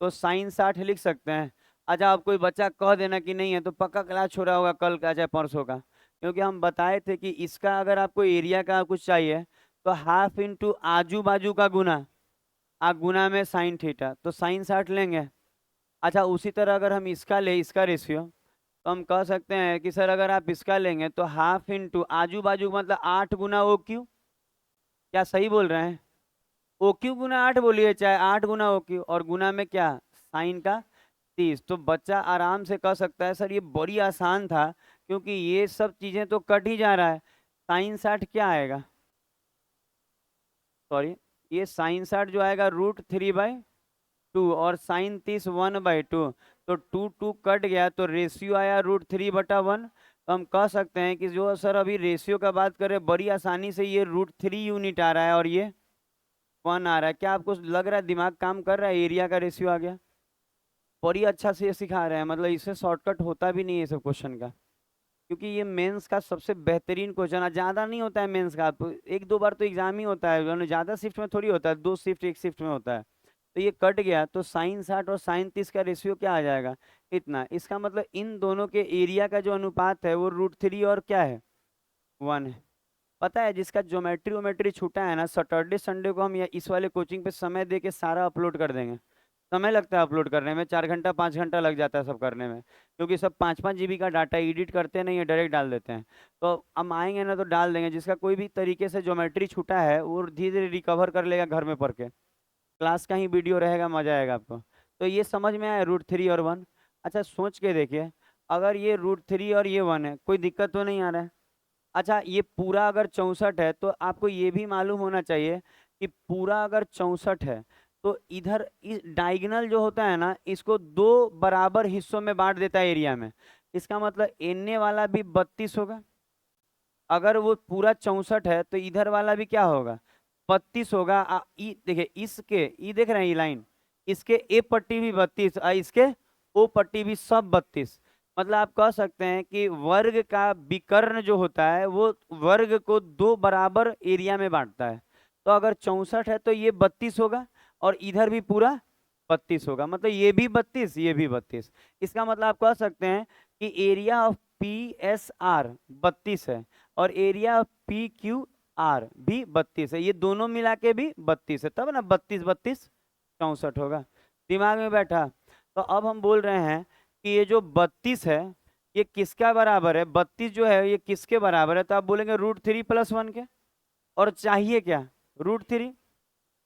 तो साइन 60 लिख सकते हैं। अच्छा अब कोई बच्चा कह देना कि नहीं है तो पक्का क्लास छोड़ा होगा कल का चाहे परसों का, क्योंकि हम बताए थे कि इसका अगर आपको एरिया का कुछ चाहिए तो हाफ इंटू आजू बाजू का गुना, गुना में साइन थीटा, तो साइन 60 लेंगे। अच्छा उसी तरह अगर हम इसका ले, इसका रेशियो, तो हम कह सकते हैं कि सर अगर आप इसका लेंगे तो हाफ इंटू आजू बाजू मतलब 8 गुना ओ क्यू। क्या सही बोल रहे हैं? ओ क्यू गुना 8 बोलिए, चाहे 8 गुना ओ क्यू, और गुना में क्या, साइन का 30। तो बच्चा आराम से कह सकता है सर ये बड़ी आसान था, क्योंकि ये सब चीजें तो कट ही जा रहा है। साइन 60 क्या आएगा, सॉरी, ये साइन 60 जो आएगा √3/2, और साइन 30 1/2। तो 2 2 कट गया तो रेशियो आया √3/1। तो हम कह सकते हैं कि जो सर अभी रेशियो का बात करें बड़ी आसानी से ये √3 यूनिट आ रहा है और ये 1 आ रहा है। क्या आपको लग रहा है दिमाग काम कर रहा है? एरिया का रेशियो आ गया। बड़ी अच्छा से ये सिखा रहे हैं, मतलब इससे शॉर्टकट होता भी नहीं है सब क्वेश्चन का, क्योंकि ये मेंस का सबसे बेहतरीन क्वेश्चन है। ज़्यादा नहीं होता है मेंस का, आप एक दो बार तो एग्जाम ही होता है, ज़्यादा शिफ्ट में थोड़ी होता है, 2 शिफ्ट 1 शिफ्ट में होता है। तो ये कट गया तो साइन 60 और साइन 30 का रेशियो क्या आ जाएगा, इतना। इसका मतलब इन दोनों के एरिया का जो अनुपात है वो √3 और क्या है, 1 है। पता है जिसका ज्योमेट्री वोमेट्री छूटा है ना, सैटरडे संडे को हम इस वाले कोचिंग पे समय दे के सारा अपलोड कर देंगे। समय लगता है अपलोड करने में, 4 घंटा 5 घंटा लग जाता है सब करने में, क्योंकि सब 5 5 GB का डाटा एडिट करते नहीं है, डायरेक्ट डाल देते हैं। तो हम आएंगे ना तो डाल देंगे, जिसका कोई भी तरीके से ज्योमेट्री छूटा है वो धीरे धीरे रिकवर कर लेगा घर में पढ़ के। क्लास का ही वीडियो रहेगा, मजा आएगा आपको। तो ये समझ में आया √3 और 1? अच्छा सोच के देखिए, अगर ये √3 और ये 1 है, कोई दिक्कत तो नहीं आ रहा है। अच्छा ये पूरा अगर 64 है तो आपको ये भी मालूम होना चाहिए कि पूरा अगर 64 है तो इधर इस डायगोनल जो होता है ना, इसको 2 बराबर हिस्सों में बांट देता है एरिया में। इसका मतलब एने वाला भी 32 होगा। अगर वो पूरा 64 है तो इधर वाला भी क्या होगा, 32 होगा। देखिए इसके, ई देख रहे हैं ये लाइन, इसके ए पट्टी भी 32, इसके ओ पट्टी भी सब 32। मतलब आप कह सकते हैं कि वर्ग का विकर्ण जो होता है वो वर्ग को 2 बराबर एरिया में बांटता है। तो अगर 64 है तो ये 32 होगा और इधर भी पूरा 32 होगा, मतलब ये भी 32 ये भी 32। इसका मतलब आप कह सकते हैं कि एरिया ऑफ PSR 32 है और एरिया ऑफ PQR भी 32 है, ये दोनों मिला के भी 32 है, तब ना 32 32 64 होगा। दिमाग में बैठा? तो अब हम बोल रहे हैं कि ये जो 32 है ये किसका बराबर है, 32 जो है ये किसके बराबर है? तो आप बोलेंगे √3 + 1 के। और चाहिए क्या, √3,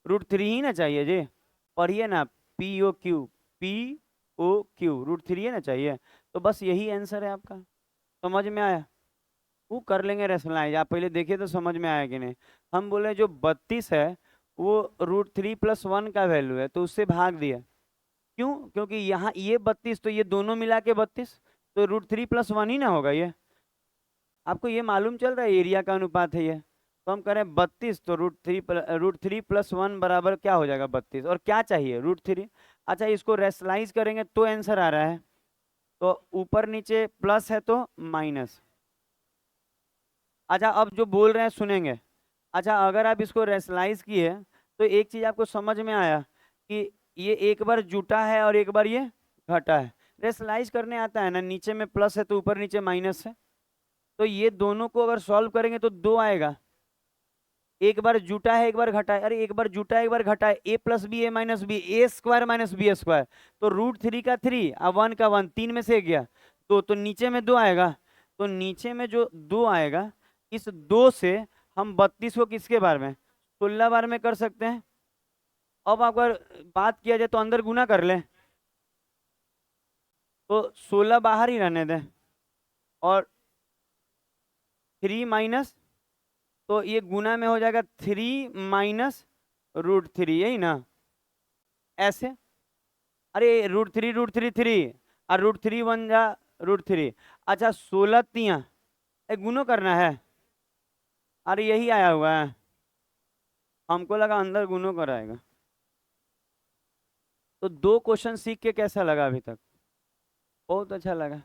√3 ही ना चाहिए जी। पढ़िए ना, POQ, POQ √3 है ना चाहिए। तो बस यही आंसर है आपका। समझ में आया? वो कर लेंगे रेशनलाइज, आप पहले देखिए तो समझ में आया कि नहीं। हम बोले जो 32 है वो √3+1 का वैल्यू है, तो उससे भाग दिया। क्यों? क्योंकि यहाँ ये 32 तो ये दोनों मिला के 32, तो √3+1 ही ना होगा ये। आपको ये मालूम चल रहा है एरिया का अनुपात है ये। तो हम करें 32, तो √3+1 बराबर क्या हो जाएगा 32, और क्या चाहिए √3। अच्छा, इसको रेशनलाइज करेंगे तो आंसर आ रहा है, तो ऊपर नीचे प्लस है तो माइनस। अच्छा, अब जो बोल रहे हैं सुनेंगे। अच्छा, अगर आप इसको रेशनलाइज किए तो एक चीज आपको समझ में आया कि ये एक बार जुटा है और एक बार ये घटा है। रेशनलाइज करने आता है ना, नीचे में प्लस है तो ऊपर नीचे माइनस है, तो ये दोनों को अगर सॉल्व करेंगे तो 2 आएगा। एक बार जुटा है एक बार घटा है, अरे एक बार जुटा है एक बार घटा है, a+b a-b, तो √3 का 3 और 1 का 1, 3 में से गया तो नीचे में 2 आएगा। तो नीचे में जो 2 आएगा, इस 2 से हम 32 को किसके बार में 16 बार में कर सकते हैं। अब अगर बात किया जाए तो अंदर गुना कर ले, तो 16 बाहर ही रहने दें, और 3 माइनस, तो ये गुना में हो जाएगा 3 माइनस √3, यही ना ऐसे। अरे √3 और √3 बन जा √3। अच्छा, 16 तिया गुनो करना है। अरे यही आया हुआ है, हमको लगा अंदर गुनो कराएगा। तो 2 क्वेश्चन सीख के कैसा लगा अभी तक? बहुत अच्छा लगा।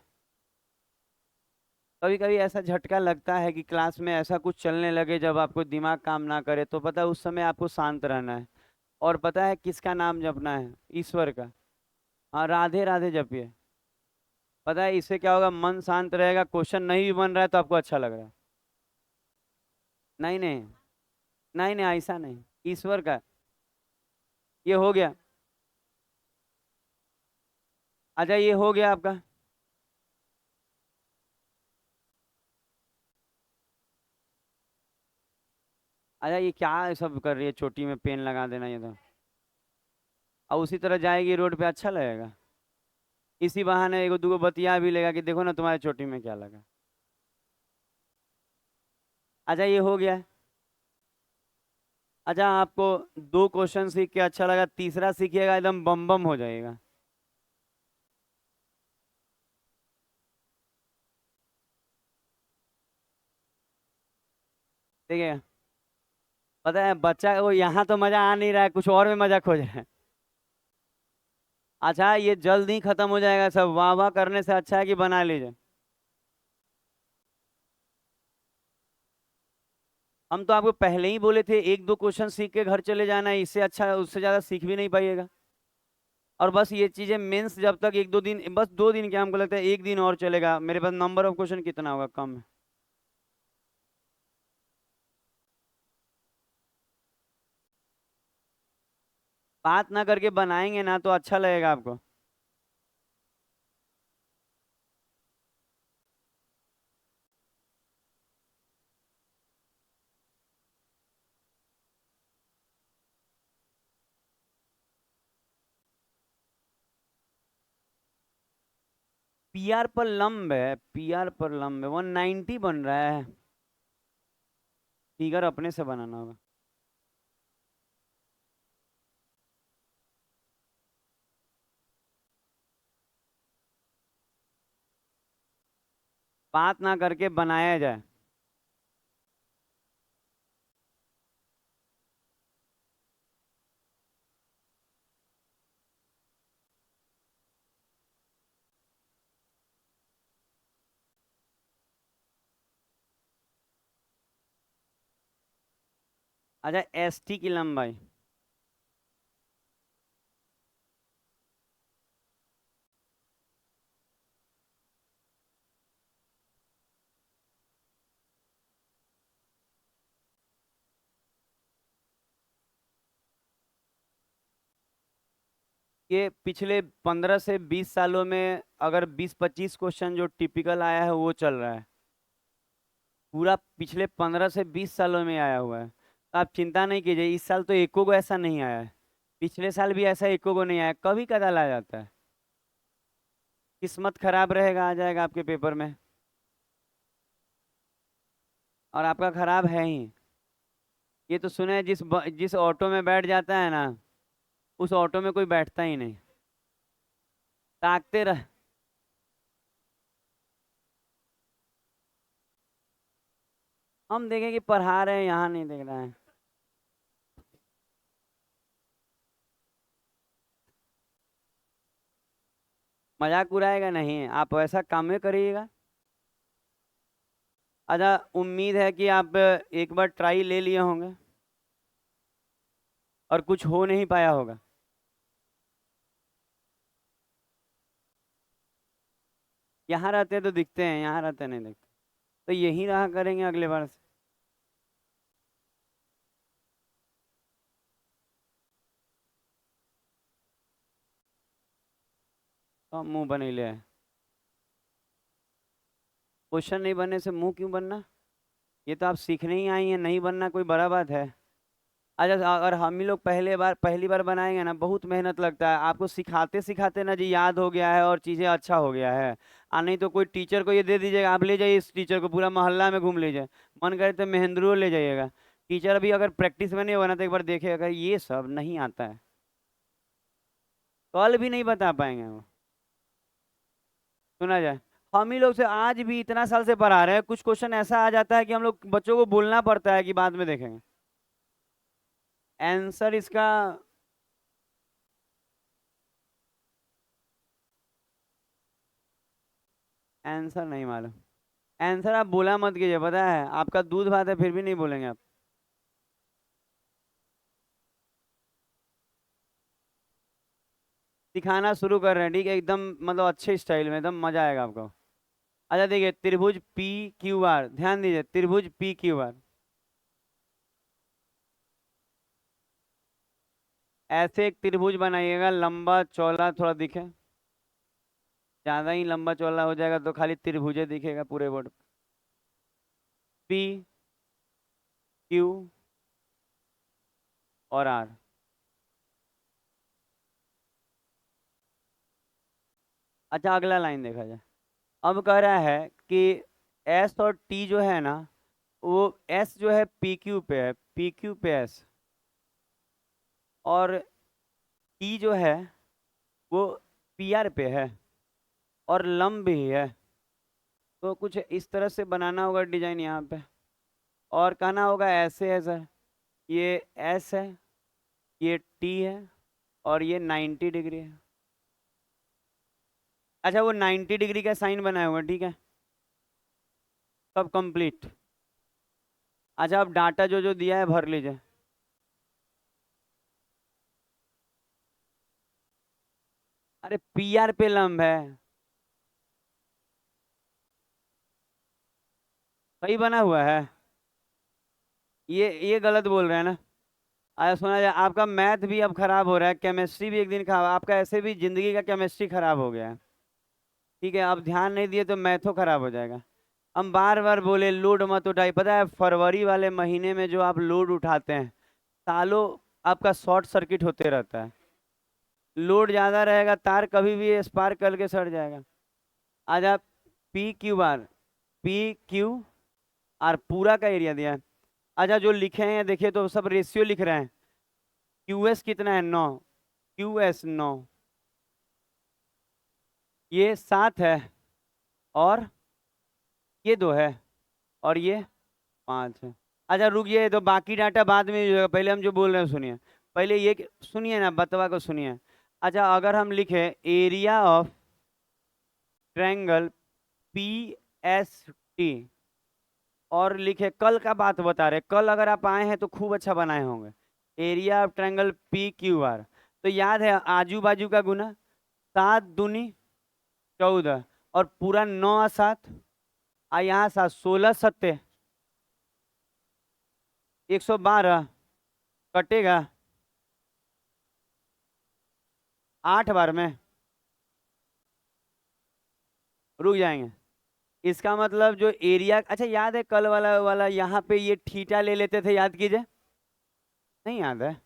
कभी कभी ऐसा झटका लगता है कि क्लास में ऐसा कुछ चलने लगे जब आपको दिमाग काम ना करे, तो पता है उस समय आपको शांत रहना है। और पता है किसका नाम जपना है? ईश्वर का। हाँ, राधे राधे जपिए। पता है इससे क्या होगा, मन शांत रहेगा, क्वेश्चन नहीं भी बन रहा है तो आपको अच्छा लग रहा है। नहीं नहीं, नहीं नहीं, ऐसा नहीं, ईश्वर का। ये हो गया। अच्छा, ये हो गया आपका। अच्छा, ये क्या सब कर रही है, चोटी में पेन लगा देना ये तो। और उसी तरह जाएगी रोड पे, अच्छा लगेगा? इसी बहाने एगो दूगो बतिया भी लेगा कि देखो ना तुम्हारे चोटी में क्या लगा। अच्छा, ये हो गया। अच्छा, आपको 2 क्वेश्चन सीख के अच्छा लगा, तीसरा सीखिएगा एकदम बम बम हो जाएगा। ठीक है? पता है बच्चा वो यहाँ तो मजा आ नहीं रहा है, कुछ और में मजा खोज रहा है। अच्छा, ये जल्द ही खत्म हो जाएगा सब, वाह वाह करने से अच्छा है कि बना लीजिए। हम तो आपको पहले ही बोले थे 1-2 क्वेश्चन सीख के घर चले जाना है, इससे अच्छा उससे ज्यादा सीख भी नहीं पाइएगा। और बस ये चीजें मेंस जब तक 1-2 दिन, बस 2 दिन क्या, हमको लगता है 1 दिन और चलेगा, मेरे पास नंबर ऑफ क्वेश्चन कितना होगा, कम है। बात ना करके बनाएंगे ना तो अच्छा लगेगा आपको। पी आर पर लंब है 190 बन रहा है। फिगर अपने से बनाना होगा। बात ना करके बनाया जाए। अच्छा, एसटी की लंबाई। ये पिछले 15 से 20 सालों में अगर 20-25 क्वेश्चन जो टिपिकल आया है वो चल रहा है, पूरा पिछले 15 से 20 सालों में आया हुआ है। तो आप चिंता नहीं कीजिए, इस साल तो एको को ऐसा नहीं आया है। पिछले साल भी ऐसा एको को नहीं आया, कभी कदाल आ जाता है। किस्मत खराब रहेगा, आ जाएगा आपके पेपर में, और आपका खराब है ही। ये तो सुने हैं, जिस ऑटो में बैठ जाता है ना, उस ऑटो में कोई बैठता ही नहीं, ताकते रह। हम देखें कि पढ़ा रहे हैं, यहाँ नहीं देख रहा है। मजाक उड़ाएगा नहीं, आप वैसा काम में करिएगा। अच्छा, उम्मीद है कि आप एक बार ट्राई ले लिए होंगे और कुछ हो नहीं पाया होगा। यहाँ रहते तो दिखते हैं, यहाँ रहते नहीं दिखते, तो यही रहा करेंगे अगले बार से। तो मुंह बने ले, क्वेश्चन नहीं बनने से मुंह क्यों बनना? ये तो आप सीखने ही आई हैं, नहीं बनना कोई बड़ा बात है। अच्छा, अगर हम ही लोग पहली बार बनाएंगे ना, बहुत मेहनत लगता है, आपको सिखाते सिखाते ना जी याद हो गया है और चीज़ें अच्छा हो गया है। नहीं तो कोई टीचर को ये दे दीजिएगा, आप ले जाइए इस टीचर को, पूरा मोहल्ला में घूम लीजिए, मन करे तो महेंद्रो ले जाइएगा। टीचर भी अगर प्रैक्टिस में नहीं होगा ना, तो एक बार देखेगा ये सब नहीं आता है, कल भी नहीं बता पाएंगे वो। सुना जाए, हम ही लोग से आज भी इतना साल से पढ़ा रहे हैं, कुछ क्वेश्चन ऐसा आ जाता है कि हम लोग बच्चों को बोलना पड़ता है कि बाद में देखेंगे आंसर इसका। आंसर नहीं मालूम, आंसर आप बोला मत कीजिए, पता है आपका दूध भात है, फिर भी नहीं बोलेंगे आप। सिखाना शुरू कर रहे हैं, ठीक है, एकदम मतलब अच्छे स्टाइल में, एकदम मजा आएगा आपको। अच्छा देखिए, त्रिभुज पी क्यू आर, ध्यान दीजिए, त्रिभुज पी क्यू आर, ऐसे एक त्रिभुज बनाइएगा, लंबा चौड़ा थोड़ा दिखे, ज्यादा ही लंबा चौड़ा हो जाएगा तो खाली त्रिभुजे दिखेगा पूरे बोर्ड। पी क्यू और आर। अच्छा, अगला लाइन देखा जाए। अब कह रहा है कि एस और टी जो है ना, वो एस जो है पी क्यू पे है, पी क्यू पे एस, और टी जो है वो पी आर पे है, और लंब भी है। तो कुछ इस तरह से बनाना होगा डिजाइन यहाँ पे, और कहना होगा ऐसे है सर, ये एस है, ये टी है, और ये 90 डिग्री है। अच्छा, वो 90 डिग्री का साइन बनाया हुआ, ठीक है, सब कंप्लीट। अच्छा, अब डाटा जो जो दिया है भर लीजिए। अरे पी आर पे लंब है, सही बना हुआ है। ये गलत बोल रहे हैं ना। अच्छा सुना जाए, आपका मैथ भी अब खराब हो रहा है, केमिस्ट्री भी एक दिन खराब, आपका ऐसे भी जिंदगी का केमिस्ट्री खराब हो गया है, ठीक है, अब ध्यान नहीं दिए तो मैथो खराब हो जाएगा। हम बार बार बोले लोड मत उठाइए, पता है फरवरी वाले महीने में जो आप लोड उठाते हैं, सालों आपका शॉर्ट सर्किट होते रहता है, लोड ज्यादा रहेगा, तार कभी भी स्पार्क करके सड़ जाएगा। आज आप P Q R, P Q R पूरा का एरिया दिया है। अच्छा, जो लिखे हैं देखिए तो सब रेशियो लिख रहे हैं, क्यू एस कितना है, 9, क्यू एस 9, ये 7 है, और ये 2 है, और ये 5 है। अच्छा रुकिए, तो बाकी डाटा बाद में जो है, पहले हम जो बोल रहे हैं सुनिए, पहले ये सुनिए ना, बतवा को सुनिए। अच्छा, अगर हम लिखे area of triangle P S T, और लिखे कल का बात बता रहे, कल अगर आप आए हैं तो खूब अच्छा बनाए होंगे, area of triangle P Q R, तो याद है आजू बाजू का गुना, 7 दूनी 14, और पूरा 9 और 7, यहाँ 7, 16 सत्ते 112, कटेगा 8 बार में, रुक जाएंगे। इसका मतलब जो एरिया, अच्छा याद है कल वाला वाला यहाँ पे ये थीटा ले लेते थे, याद कीजिए, नहीं याद है?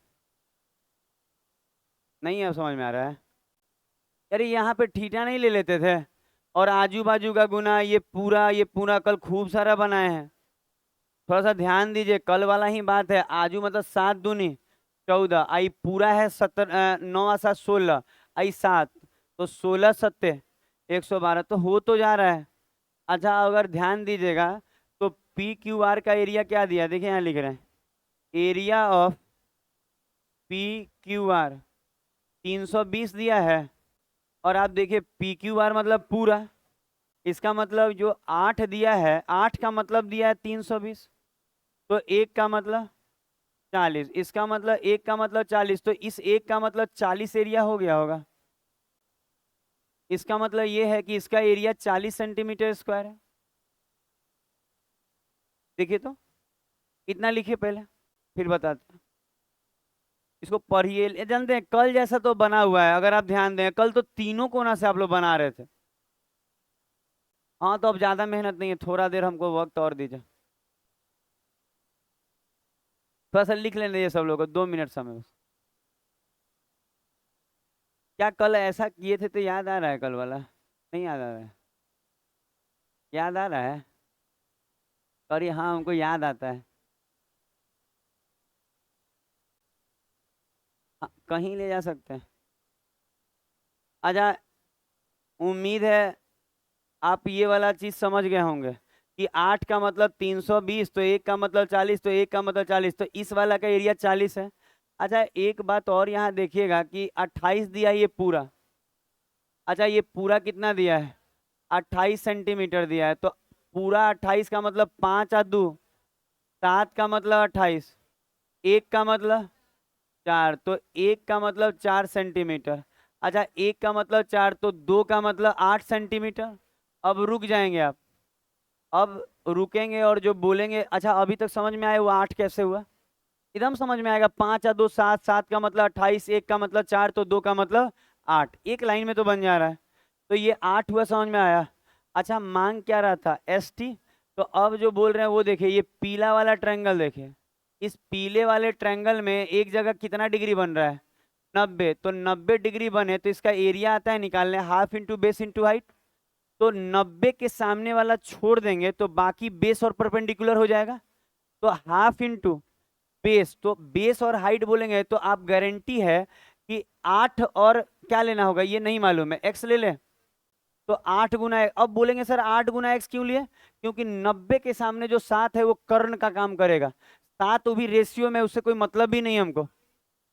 नहीं है, समझ में आ रहा है? अरे यहाँ पे थीटा नहीं ले लेते थे, और आजू बाजू का गुना, ये पूरा कल खूब सारा बनाए हैं। थोड़ा सा ध्यान दीजिए, कल वाला ही बात है। आजू मतलब 7 दूनी 14, आई पूरा है 9 और 7 16, आई 7, तो 16 सत्ते 112, तो हो तो जा रहा है। अच्छा अगर ध्यान दीजिएगा तो पी क्यू आर का एरिया क्या दिया, देखिए यहाँ लिख रहे हैं, area of P Q R 320 दिया है। और आप देखिए पी क्यू आर मतलब पूरा, इसका मतलब जो 8 दिया है, 8 का मतलब दिया है 320, तो एक का मतलब 40, इसका मतलब एक का मतलब 40, तो इस एक का मतलब 40 एरिया हो गया होगा। इसका मतलब ये है कि इसका एरिया 40 सेंटीमीटर स्क्वायर है। देखिए तो इतना लिखिए पहले, फिर बताते हैं। इसको पढ़िए, जानते हैं कल जैसा तो बना हुआ है, अगर आप ध्यान दें कल तो तीनों कोना से आप लोग बना रहे थे। हाँ तो अब ज्यादा मेहनत नहीं है, थोड़ा देर हमको वक्त और दीजिए, थोड़ा सा लिख लेने ये सब लोग को, 2 मिनट समय बस। क्या कल ऐसा किए थे तो याद आ रहा है कल वाला, नहीं याद आ रहा है? याद आ रहा है? अरे हाँ हमको याद आता है। हाँ, कहीं ले जा सकते हैं। अच्छा, उम्मीद है आप ये वाला चीज समझ गए होंगे कि 8 का मतलब 320, तो एक का मतलब 40, तो एक का मतलब 40, तो इस वाला का एरिया 40 है। अच्छा एक बात और यहाँ देखिएगा कि 28 दिया है ये पूरा। अच्छा ये पूरा कितना दिया है, 28 सेंटीमीटर दिया है, तो पूरा 28 का मतलब 5 और 2 7 का मतलब 28, एक का मतलब 4, तो एक का मतलब 4 सेंटीमीटर। अच्छा एक का मतलब 4, तो 2 का मतलब 8 सेंटीमीटर। अब रुक जाएंगे आप, अब रुकेंगे और जो बोलेंगे, अच्छा अभी तक समझ में आया वो 8 कैसे हुआ, एकदम समझ में आएगा। 5 और 2 7, 7 का मतलब 28, एक का मतलब 4, तो 2 का मतलब 8, एक लाइन में तो बन जा रहा है, तो ये 8 हुआ, समझ में आया। अच्छा मांग क्या रहा था, एस टी, तो अब जो बोल रहे हैं वो देखिए, ये पीला वाला ट्रायंगल देखिए, इस पीले वाले ट्रायंगल में एक जगह कितना डिग्री बन रहा है, 90, तो 90 डिग्री बने तो इसका एरिया आता है निकालने, half into base into height, तो 90 के सामने वाला छोड़ देंगे तो बाकी बेस और परपेंडिकुलर हो जाएगा, तो हाफ इंटू बेस, तो बेस और हाइट बोलेंगे तो आप गारंटी है कि 8 और क्या लेना होगा, ये नहीं मालूम है, एक्स ले ले, तो 8 गुना, अब बोलेंगे सर 8 गुना एक्स क्यों लिए, क्योंकि 90 के सामने जो 7 है वो कर्ण का काम करेगा, 7 वो भी रेशियो में, उससे कोई मतलब भी नहीं हमको,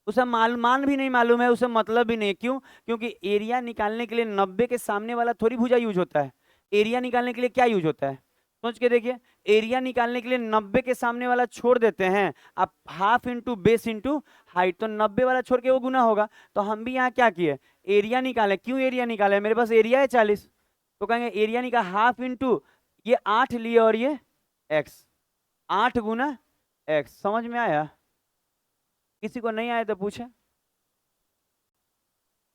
उसे मान भी नहीं मालूम है, उसे मतलब भी नहीं, क्यों, क्योंकि एरिया निकालने के लिए 90 के सामने वाला थोड़ी भुजा यूज होता है, एरिया निकालने के लिए क्या यूज होता है, सोच के देखिए, एरिया निकालने के लिए 90 के सामने वाला छोड़ देते हैं, आप half into base into height, तो 90 वाला छोड़ के वो गुना होगा, तो हम भी यहाँ क्या किए, एरिया निकाले, क्यों एरिया निकाले, मेरे पास एरिया है 40, तो कहेंगे एरिया निकाल हाफ इंटू, ये 8 लिए और ये एक्स, 8 गुना एक्स, समझ में आया? किसी को नहीं आया तो पूछे,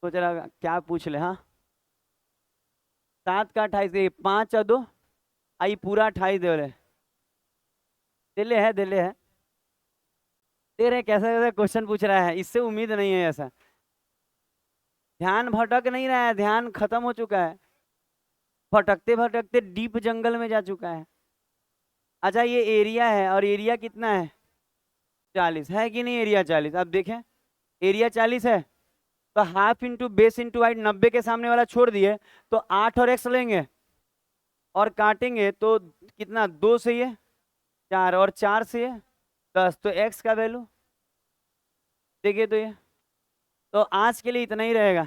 सोच रहा क्या पूछ ले, हाँ। 7 का 28, 5 और 2, आई पूरा 28 दे रहे, दिले है दे रहे, कैसा कैसा क्वेश्चन पूछ रहा है, इससे उम्मीद नहीं है ऐसा। ध्यान भटक नहीं रहा है, ध्यान खत्म हो चुका है, भटकते भटकते डीप जंगल में जा चुका है। अच्छा ये एरिया है, और एरिया कितना है, 40 है कि नहीं, एरिया 40, अब देखें एरिया 40 है, तो half into base into height, 90 के सामने वाला छोड़ दिए, तो 8 और एक्स लेंगे और काटेंगे तो कितना, 2 से ये 4 और 4 से ये 10, तो एक्स का वैल्यू देखिए, तो ये तो आज के लिए इतना ही रहेगा।